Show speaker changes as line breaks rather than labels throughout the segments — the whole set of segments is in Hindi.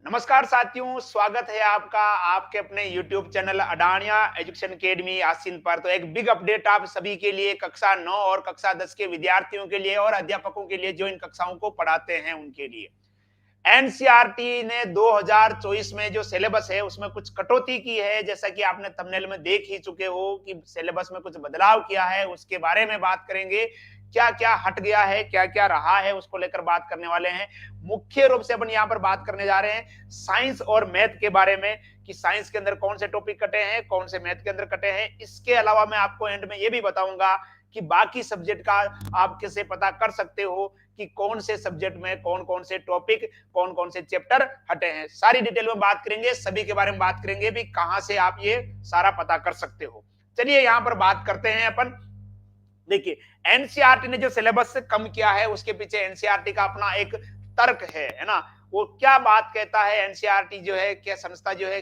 नमस्कार साथियों, स्वागत है आपका आपके अपने YouTube चैनल अडानिया एजुकेशन एकेडमी आसिन पर। तो एक बिग अपडेट आप सभी के लिए, कक्षा 9 और कक्षा 10 के विद्यार्थियों के लिए और अध्यापकों के लिए जो इन कक्षाओं को पढ़ाते हैं उनके लिए। एनसीईआरटी ने 2024 में जो सिलेबस है उसमें कुछ कटौती की है। जैसा कि आपने थंबनेल में देख ही चुके हो कि सिलेबस में कुछ बदलाव किया है, उसके बारे में बात करेंगे। क्या-क्या हट गया है, क्या-क्या रहा है, उसको लेकर बात करने वाले हैं। मुख्य रूप से अपन यहाँ पर बात करने जा रहे हैं साइंस और मैथ के बारे में कि साइंस के अंदर कौन से टॉपिक कटे हैं, कौन से मैथ के अंदर कटे हैं। इसके अलावा मैं आपको एंड में ये भी बताऊंगा कि बाकी सब्जेक्ट का आप कैसे पता कर सकते हो कि कौन से सब्जेक्ट में कौन-कौन से टॉपिक, कौन-कौन से चैप्टर हटे हैं। सारी डिटेल में बात करेंगे, सभी के बारे में बात करेंगे भी कहां से आप ये सारा पता कर सकते हो। चलिए यहां पर बात करते हैं अपन। देखिए, एनसीईआरटी ने जो सिलेबस से कम किया है उसके पीछे एनसीईआरटी का अपना एक तर्क है ना? वो क्या बात कहता है एनसीईआरटी जो है, क्या संस्था जो है,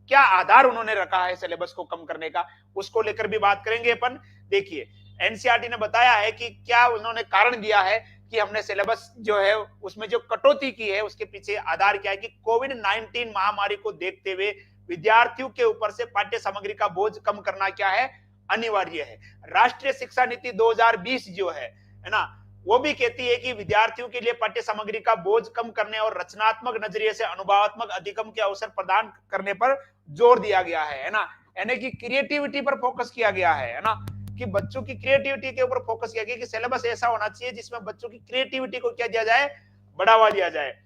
क्या आधार उन्होंने रखा है सिलेबस को कम करने का, उसको लेकर भी बात करेंगे अपन। देखिए, एनसीईआरटी ने बताया है कि क्या उन्होंने कारण दिया है कि हमने सिलेबस जो है उसमें जो कटौती की है उसके पीछे आधार क्या है कि कोविड-19 महामारी को देखते हुए विद्यार्थियों के ऊपर से पाठ्य सामग्री का बोझ कम करना क्या है, अनिवार्य है। राष्ट्रीय शिक्षा नीति 2020 जो है ना, वो भी कहती है कि विद्यार्थियों के लिए पाठ्य सामग्री का बोझ कम करने और रचनात्मक नजरिए से अनुभवात्मक अधिगम के अवसर प्रदान करने पर जोर दिया गया है ना। यानी कि क्रिएटिविटी पर फोकस किया गया है ना, कि बच्चों की क्रिएटिविटी के ऊपर फोकस किया गया कि सिलेबस ऐसा होना चाहिए जिसमें बच्चों की क्रिएटिविटी को क्या दिया जाए, बढ़ावा दिया जाए।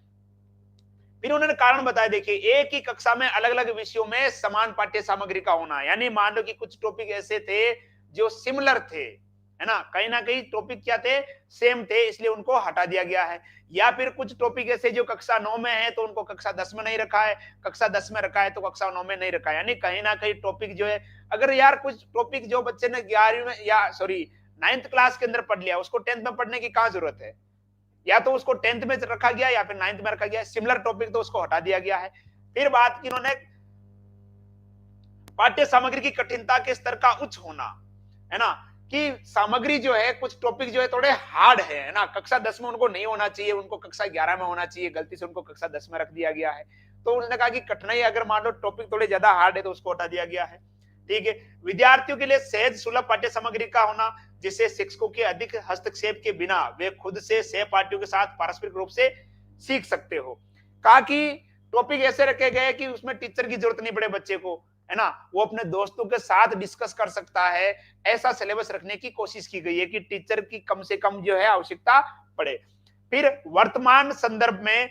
फिर उन्होंने कारण बताया। देखिए, एक ही कक्षा में अलग अलग विषयों में समान पाठ्य सामग्री का होना, यानी मान लो कि कुछ टॉपिक ऐसे थे जो सिमिलर थे, है ना, कहीं ना कहीं टॉपिक क्या थे, सेम थे, इसलिए उनको हटा दिया गया है। या फिर कुछ टॉपिक ऐसे जो कक्षा 9 में है तो उनको कक्षा 10 में नहीं रखा है, कक्षा 10 में रखा है तो कक्षा 9 में नहीं रखा है। यानी कहीं ना कहीं टॉपिक जो है, अगर यार कुछ टॉपिक जो बच्चे ने 11वीं में या सॉरी 9th क्लास के अंदर पढ़ लिया, उसको 10th में पढ़ने की कहां जरूरत है? या तो उसको 10th में रखा गया या फिर 9th में रखा गया, सिमिलर टॉपिक तो उसको हटा दिया गया है। फिर बात की उन्होंने पाठ्य सामग्री की कठिनता के स्तर का उच्च होना, है ना, कि सामग्री जो है, कुछ टॉपिक जो है थोड़े हार्ड है ना, कक्षा 10 में उनको नहीं होना चाहिए, उनको कक्षा 11 में होना चाहिए, गलती से उनको कक्षा 10 में रख दिया गया है। तो उन्होंने कहा कि कठिनाई अगर मान लो टॉपिक थोड़े ज्यादा हार्ड है तो उसको हटा दिया गया है। ठीक है। विद्यार्थियों के लिए सहज सुलभ पाठ्य सामग्री का होना, जिससे शिक्षकों के अधिक हस्तक्षेप के बिना वे खुद से सहपाठियों के साथ पारस्परिक रूप से सीख सकते हो। कहा कि टॉपिक ऐसे रखे गए कि उसमें टीचर की जरूरत नहीं पड़े बच्चे को, है ना, वो अपने दोस्तों के साथ डिस्कस कर सकता है। ऐसा सिलेबस रखने की कोशिश की गई है कि टीचर की कम से कम जो है आवश्यकता पड़े। फिर वर्तमान संदर्भ में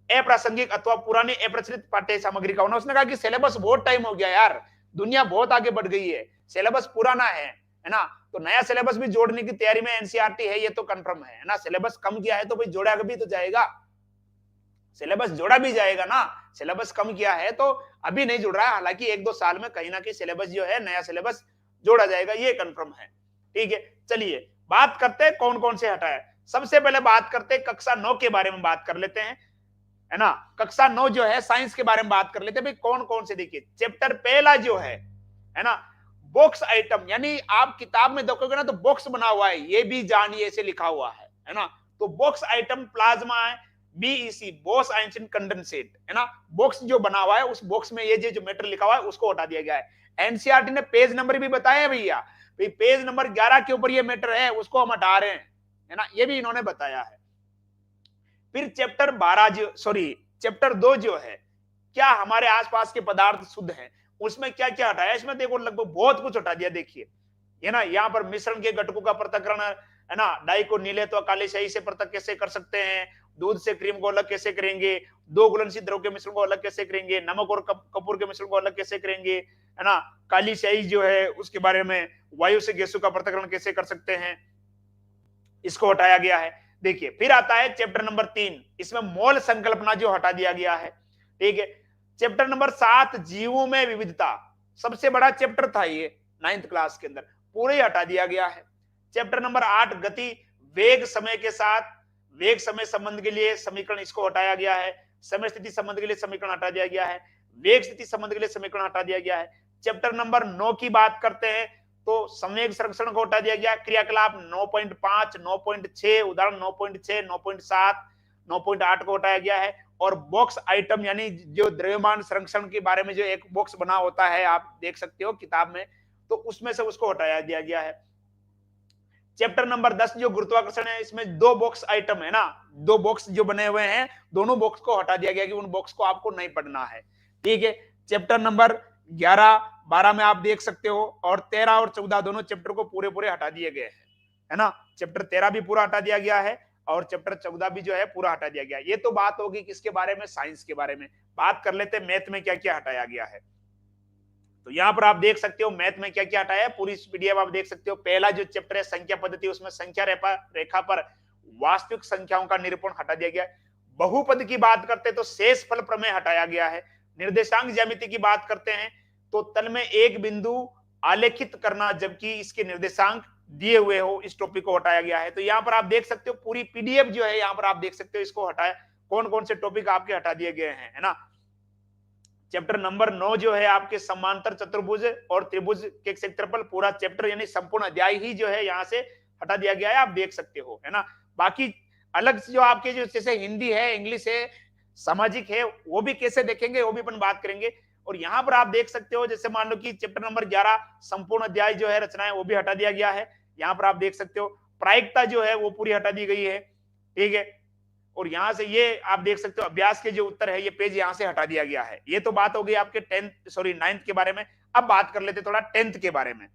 अप्रासंगिक अथवा पुरानी अप्रचलित पाठ्य सामग्री का होना। उसने कहा कि सिलेबस बहुत टाइम हो गया यार, दुनिया बहुत आगे बढ़ गई है, सिलेबस पुराना है ना, तो नया सिलेबस भी जोड़ने की तैयारी में एनसीईआरटी है, ये तो कंफर्म है ना। सिलेबस कम किया है तो भाई जोड़ा भी तो जाएगा, सिलेबस जोड़ा भी जाएगा ना। सिलेबस कम किया है तो अभी नहीं जुड़ रहा है, हालांकि 1-2 साल में कहीं ना कहीं सिलेबस जो है, नया सिलेबस जोड़ा जाएगा, ये कंफर्म है। ठीक है, चलिए बात करते हैं कौन कौन से हटा है। सबसे पहले बात करते हैं कक्षा 9 के बारे में बात कर लेते हैं, है ना। कक्षा 9 जो है साइंस के बारे में बात कर लेते हैं भाई, कौन कौन से। देखिए, चैप्टर पहला जो है ना, बॉक्स आइटम, यानी आप किताब में देखोगे ना तो बॉक्स बना हुआ है, ये भी जानिए ऐसे लिखा हुआ है ना। तो बॉक्स आइटम प्लाज्मा है, बीईसी बोस आइंस्टीन कंडेंसेट, है ना, बॉक्स जो बना हुआ है उस बॉक्स में ये जो मैटर लिखा हुआ है उसको हटा दिया गया है। एनसीईआरटी ने पेज नंबर भी बताया है भैया, भाई पेज नंबर 11 के ऊपर ये मैटर है, उसको हम हटा रहे हैं, है ना, ये भी इन्होंने बताया है। फिर चैप्टर 12 जो सॉरी चैप्टर 2 जो है, क्या हमारे आसपास के पदार्थ शुद्ध हैं, उसमें क्या क्या हटाया, इसमें देखो लगभग बहुत कुछ हटा दिया। देखिए, है ना, यहाँ पर मिश्रण के घटकों का पृथक्करण, है ना, डाई को नीले तो काली स्याही से पृथक कैसे कर सकते हैं, दूध से क्रीम को अलग कैसे करेंगे, दो घुलनशील द्रव के मिश्रण को अलग कैसे करेंगे, नमक और कपूर के मिश्रण को अलग कैसे करेंगे, है ना, काली स्याही जो है उसके बारे में, वायु से गैसों का पृथक्करण कैसे कर सकते हैं, इसको हटाया गया है। देखिए, फिर आता है चैप्टर नंबर 3, इसमें मोल संकल्पना जो हटा दिया गया है। ठीक है। चैप्टर नंबर 7 जीवों में विविधता, सबसे बड़ा चैप्टर था ये 9th क्लास के अंदर, पूरे हटा दिया गया है। चैप्टर नंबर 8 गति वेग समय के साथ वेग समय संबंध के लिए समीकरण, इसको हटाया गया है। समय स्थिति संबंध के लिए समीकरण हटा दिया गया है, वेग स्थिति संबंध के लिए समीकरण हटा दिया गया है। चैप्टर नंबर 9 की बात करते हैं तो संवेग संरक्षण को हटा दिया गया, क्रियाकलाप 9.5, 9.6, उदाहरण 9.6, 9.7, 9.8 को हटाया गया है। और बॉक्स आइटम यानी जो द्रव्यमान संरक्षण के बारे में जो एक बॉक्स बना होता है, आप देख सकते हो किताब में, तो उसमें से उसको हटाया दिया गया है। चैप्टर नंबर 10 जो गुरुत्वाकर्षण है, इसमें 2 बॉक्स आइटम है ना, 2 बॉक्स जो बने हुए हैं, दोनों बॉक्स को हटा दिया गया कि उन बॉक्स को आपको नहीं पढ़ना है। ठीक है, चैप्टर नंबर 11 12 में आप देख सकते हो, और 13 और 14 दोनों चैप्टर को पूरे पूरे हटा दिए गए हैं, है ना। चैप्टर 13 भी पूरा हटा दिया गया है और चैप्टर 14 भी जो है पूरा हटा दिया गया। ये तो बात होगी किसके बारे में, साइंस के बारे में। बात कर लेते हैं मैथ में क्या क्या हटाया गया है। तो यहाँ पर आप देख सकते हो मैथ में क्या क्या हटाया है, पूरी पीडीएफ आप देख सकते हो। पहला जो चैप्टर है संख्या पद्धति, उसमें संख्या रेखा पर वास्तविक संख्याओं का निरूपण हटा दिया गया है। बहुपद की बात करते हैं तो शेष फल प्रमेय हटाया गया है। निर्देशांक ज्यामिति की बात करते हैं तो तल में एक बिंदु आलेखित करना जबकि इसके निर्देशांक दिए हुए हो, इस टॉपिक को हटाया गया है। तो यहाँ पर आप देख सकते हो पूरी पीडीएफ जो है, यहाँ पर आप देख सकते हो इसको हटाया, कौन कौन से टॉपिक आपके हटा दिए गए हैं, है ना। चैप्टर नंबर 9 जो है आपके समांतर चतुर्भुज और त्रिभुज के क्षेत्रफल, पूरा चैप्टर यानी संपूर्ण अध्याय ही जो है यहाँ से हटा दिया गया है, आप देख सकते हो, है ना। बाकी अलग से जो आपके जो जैसे हिंदी है, इंग्लिश है, सामाजिक है, वो भी कैसे देखेंगे वो भी अपन बात करेंगे। और यहाँ पर आप देख सकते हो जैसे मान लो कि चैप्टर नंबर 11 संपूर्ण अध्याय जो है रचनाएं, वो भी हटा दिया गया है। यहाँ पर आप देख सकते हो प्रायिकता जो है वो पूरी हटा दी गई है, ठीक है। और यहां से ये आप देख सकते हो अभ्यास के जो उत्तर है, ये पेज यहां से हटा दिया गया है। ये तो बात हो गई आपके 9th के बारे में। अब बात कर लेते थोड़ा 10th के बारे में।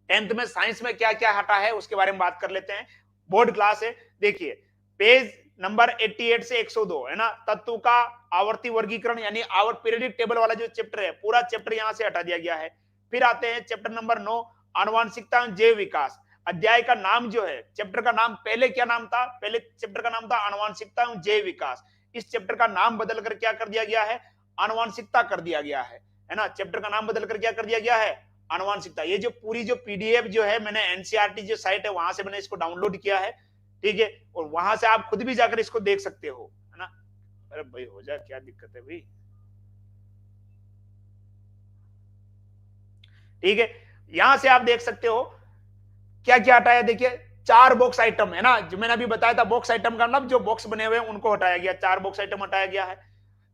10th में साइंस में क्या क्या हटा है उसके बारे में बात कर लेते हैं। बोर्ड क्लास है, देखिए पेज नंबर 88 से 102, है ना। तत्व का आवर्ती वर्गीकरण यानी आवर पीरियडिक टेबल वाला जो चैप्टर है, पूरा चैप्टर यहां से हटा दिया गया है। फिर आते हैं चैप्टर नंबर 9 आनुवांशिकता जैव विकास। अध्याय का नाम जो है, चैप्टर का नाम पहले क्या नाम था, पहले चैप्टर का नाम था आनुवांशिकता एवं जैव विकास। इस चैप्टर का नाम बदल कर क्या कर दिया गया है, आनुवांशिकता कर दिया गया है ना। चैप्टर का नाम बदल कर क्या कर दिया गया है, आनुवांशिकता। ये जो पूरी जो पीडीएफ जो है, मैंने एनसीईआरटी जो साइट है वहां से मैंने इसको डाउनलोड किया है, ठीक है। और वहां से आप खुद भी जाकर इसको देख सकते हो, है ना। अरे भाई हो जाए, क्या दिक्कत है भाई, ठीक है। यहां से आप देख सकते हो क्या क्या हटाया, देखिए 4 बॉक्स आइटम, है ना, जो मैंने अभी बताया था। बॉक्स आइटम का मतलब जो बॉक्स बने हुए हैं उनको हटाया गया, 4 बॉक्स आइटम हटाया गया है।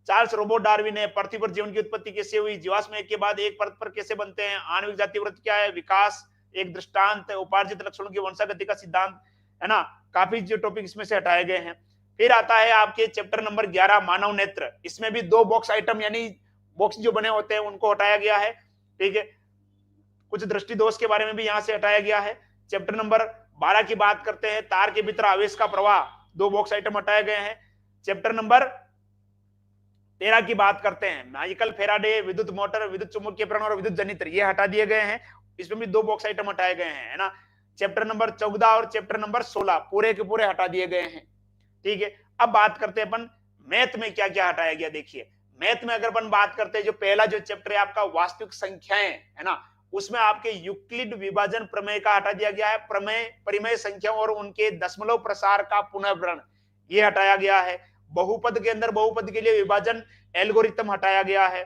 चार्ल्स रोबोट डार्विन ने पृथ्वी पर जीवन की उत्पत्ति कैसे हुई, जीवाश्म एक के बाद एक परत पर कैसे बनते हैं, आणविक जाति वृत्त क्या है, विकास एक दृष्टांत, उपार्जित लक्षणों की वंशागति का सिद्धांत, है ना। काफी जो टॉपिक इसमें से हटाए गए हैं। फिर आता है आपके चैप्टर नंबर 11 मानव नेत्र। इसमें भी 2 बॉक्स आइटम यानी बॉक्स जो बने होते हैं उनको हटाया गया है, ठीक है। कुछ दृष्टि दोष के बारे में भी यहां से हटाया गया है। चैप्टर नंबर 12 की बात करते हैं, तार के भीतर आवेश का प्रवाह, 2 बॉक्स आइटम हटाए गए हैं। चैप्टर नंबर 13 की बात करते हैं, माइकल फेराडे, विद्युत मोटर, विद्युत चुंबकीय प्रेरण और विद्युत जनित्र, ये हटा दिए गए हैं। इसमें भी 2 बॉक्स आइटम हटाए गए हैं, है ना। चैप्टर नंबर 14 और चैप्टर नंबर 16 पूरे के पूरे हटा दिए गए हैं, ठीक है। अब बात करते हैं अपन मैथ में क्या क्या हटाया गया। देखिए मैथ में अगर अपन बात करते हैं, जो पहला जो चैप्टर है आपका वास्तविक संख्याएं, है ना, उसमें आपके यूक्लिड विभाजन प्रमेय का हटा दिया गया है। प्रमेय परिमेय संख्याओं और उनके दशमलव प्रसार का पुनर्वर्ण, ये हटाया गया है। बहुपद के अंदर बहुपद के लिए विभाजन एल्गोरिथम हटाया गया है,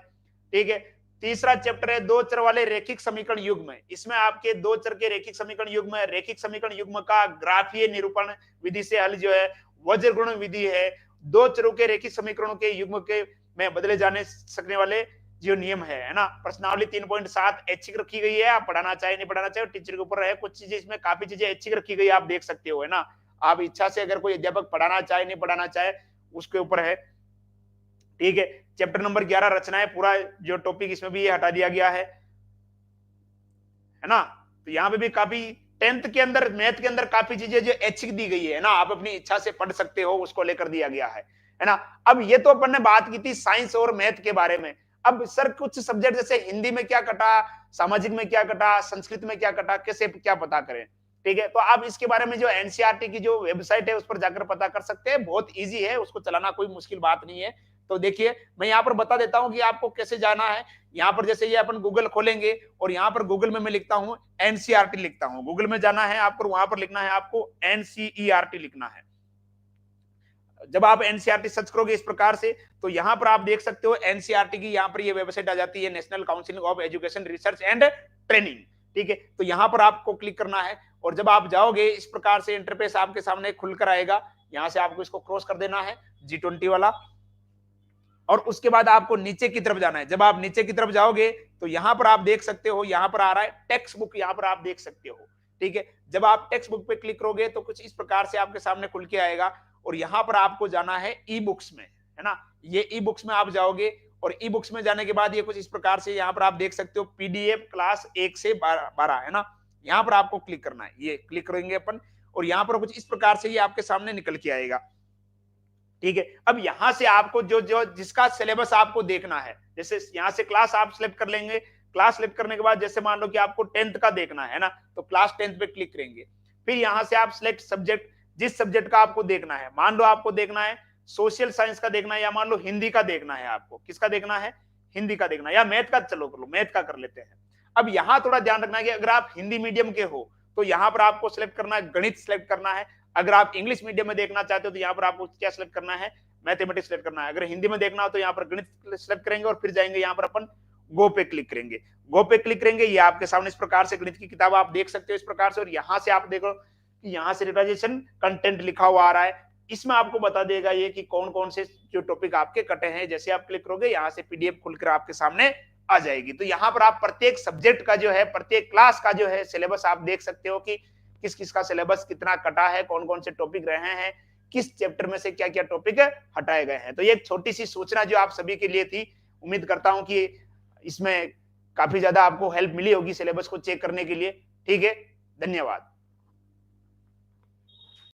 ठीक है। तीसरा चैप्टर है 2 चर वाले रैखिक समीकरण युग्म। इसमें आपके 2 चर के रैखिक समीकरण युग्म, रैखिक समीकरण युग्म का ग्राफीय निरूपण विधि से हल जो है वज्र गुण विधि है। 2 चरों के रैखिक समीकरणों के युग्म के में बदले जाने सकने वाले जो नियम है ना। प्रश्नावली 3.7 ऐच्छिक रखी गई है, आप पढ़ाना चाहे नहीं पढ़ाना चाहे टीचर के ऊपर है। कुछ चीजें इसमें काफी चीजें ऐच्छिक रखी गई है, आप देख सकते हो, है ना। आप इच्छा से अगर कोई अध्यापक पढ़ाना चाहे नहीं पढ़ाना चाहे उसके ऊपर है, ठीक है। चैप्टर नंबर 11 रचनाएं, पूरा जो टॉपिक इसमें भी ये हटा दिया गया है ना। तो यहाँ पे भी काफी 10th के अंदर मैथ के अंदर काफी चीजें जो ऐच्छिक दी गई है ना, आप अपनी इच्छा से पढ़ सकते हो, उसको लेकर दिया गया है ना। अब ये तो अपन ने बात की थी साइंस और मैथ के बारे में। अब सर कुछ सब्जेक्ट जैसे हिंदी में क्या कटा, सामाजिक में क्या कटा, संस्कृत में क्या कटा, कैसे क्या पता करें, ठीक है। तो आप इसके बारे में जो एनसीईआरटी की जो वेबसाइट है उस पर जाकर पता कर सकते हैं, बहुत इजी है, उसको चलाना कोई मुश्किल बात नहीं है। तो देखिए मैं यहाँ पर बता देता हूँ कि आपको कैसे जाना है। यहाँ पर जैसे ये अपन गूगल खोलेंगे और यहाँ पर गूगल में मैं लिखता हूँ एनसीईआरटी लिखता हूँ, गूगल में जाना है आपको, वहां पर लिखना है आपको एनसीईआरटी लिखना है। जब आप एनसीईआरटी सर्च करोगे इस प्रकार से, तो यहां पर आप देख सकते हो एनसीईआरटी की यहां पर ये वेबसाइट आ जाती है, national council of education research and training, ठीक है। तो यहां पर आपको क्लिक करना है और जब आप जाओगे इस प्रकार से इंटरफेस आपके सामने खुलकर आएगा। यहां से आपको इसको क्रॉस कर देना है G20 वाला, और उसके बाद आपको नीचे की तरफ जाना है। जब आप नीचे की तरफ जाओगे तो यहां पर आप देख सकते हो, यहां पर आ रहा है टेक्स्ट बुक, यहां पर आप देख सकते हो, ठीक है। जब आप टेक्स्ट बुक पे क्लिक करोगे तो कुछ इस प्रकार से आपके सामने खुल के आएगा, और यहां पर आपको जाना है ई बुक्स में, है ना। ये ई बुक्स में आप जाओगे, और ई बुक्स में जाने के बाद ये कुछ इस प्रकार से यहाँ पर आप देख सकते हो पीडीएफ क्लास 1 से 12, है ना। यहाँ पर आपको क्लिक करना है, ये क्लिक करेंगे अपन, और यहाँ पर कुछ इस प्रकार से ये आपके सामने निकल के आएगा, ठीक है। अब यहां से आपको जो जो जिसका सिलेबस आपको देखना है, जैसे यहां से क्लास आप सिलेक्ट कर लेंगे। क्लास सिलेक्ट करने के बाद जैसे मान लो कि आपको 10th का देखना है ना, तो क्लास 10th पे क्लिक करेंगे। फिर यहां से आप सिलेक्ट सब्जेक्ट, जिस सब्जेक्ट का आपको देखना है, मान लो आपको देखना है सोशल साइंस का देखना है, या मान लो हिंदी का देखना है, आपको किसका देखना है, हिंदी का देखना है, या मैथ का, चलो कर लो मैथ का कर लेते हैं। अब यहां थोड़ा ध्यान रखना है कि अगर आप हिंदी मीडियम के हो तो यहां पर आपको सिलेक्ट करना है गणित सिलेक्ट करना है। अगर आप इंग्लिश मीडियम में देखना चाहते हो तो यहाँ पर आपको क्या सिलेक्ट करना है, मैथमेटिक्स सिलेक्ट करना है। अगर हिंदी में देखना हो तो यहाँ पर गणित सिलेक्ट करेंगे, और फिर जाएंगे यहाँ पर अपन गो पे क्लिक करेंगे। गो पे क्लिक करेंगे, ये आपके सामने इस प्रकार से गणित की किताब आप देख सकते हो इस प्रकार से, और यहाँ से आप देखो कि यहाँ से रिवाइजेशन कंटेंट लिखा हुआ आ रहा है। इसमें आपको बता देगा ये कि कौन कौन से जो टॉपिक आपके कटे हैं। जैसे आप क्लिक करोगे यहाँ से पीडीएफ खुलकर आपके सामने आ जाएगी। तो यहाँ पर आप प्रत्येक सब्जेक्ट का जो है, प्रत्येक क्लास का जो है सिलेबस आप देख सकते हो कि किस किस का सिलेबस कितना कटा है, कौन कौन से टॉपिक रहे हैं, किस चैप्टर में से क्या क्या टॉपिक हटाए गए हैं। तो ये एक छोटी सी सूचना जो आप सभी के लिए थी। उम्मीद करता हूं कि इसमें काफी ज्यादा आपको हेल्प मिली होगी सिलेबस को चेक करने के लिए। ठीक है, धन्यवाद।